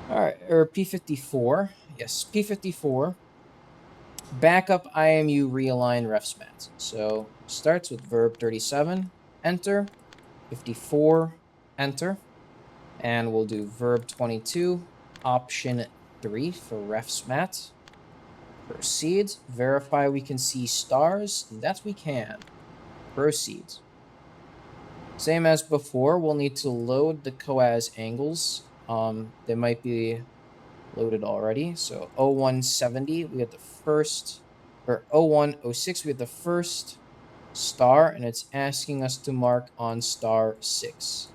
All right, or P54. Yes, P54. Backup IMU realign refs mat. So starts with verb 37, enter, 54, enter, and we'll do verb 22, option 3 for refs mat. Proceed. Verify we can see stars. That we can. Proceed. Same as before, we'll need to load the COAS angles. They might be loaded already. So 0170, we get the first, or 0106, we get the first star, and it's asking us to mark on star 6.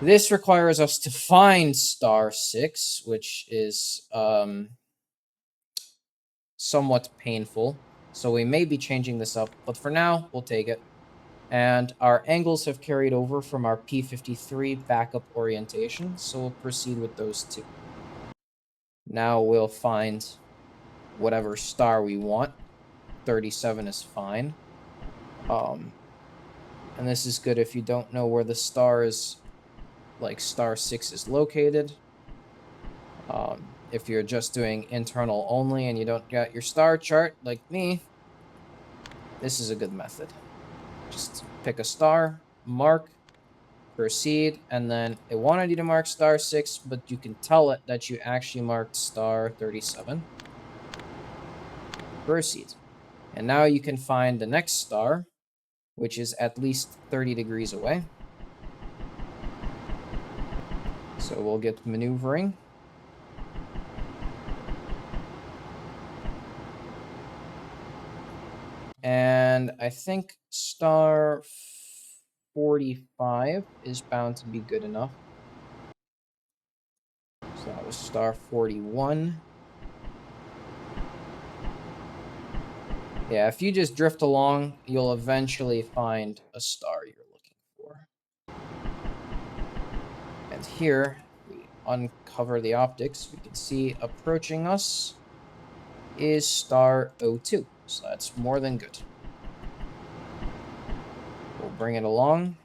This requires us to find star 6, which is somewhat painful. So we may be changing this up, but for now, we'll take it. And our angles have carried over from our P53 backup orientation, so we'll proceed with those two. Now we'll find whatever star we want. 37 is fine. And this is good if you don't know where the star is, like star 6 is located. If you're just doing internal only and you don't got your star chart like me, this is a good method. Just pick a star, mark, proceed, and then it wanted you to mark star 6, but you can tell it that you actually marked star 37. Proceed. And now you can find the next star, which is at least 30 degrees away. So we'll get maneuvering. And I think star 45 is bound to be good enough. So that was star 41. Yeah, if you just drift along, you'll eventually find a star you're looking for. And here, we uncover the optics. We can see approaching us is star 02. So that's more than good. We'll bring it along.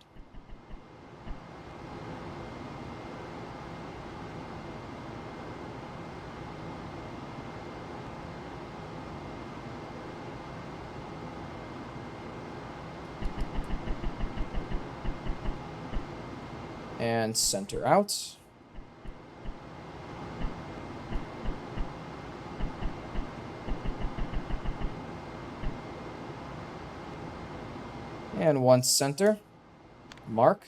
And center out. And once center, mark.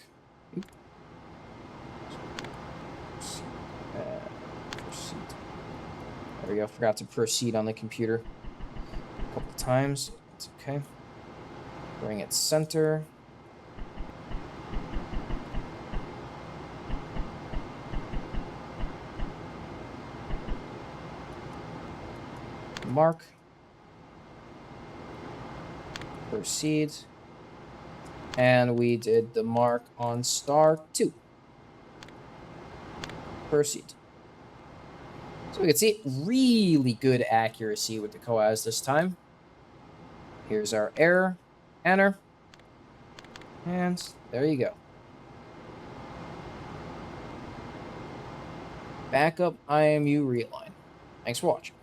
Proceed. There we go. Forgot to proceed on the computer a couple times. It's okay. Bring it center. Mark. Proceed. And we did the mark on star 2. Proceed. So we can see really good accuracy with the COAS this time. Here's our error. Enter. And there you go. Backup IMU realign. Thanks for watching.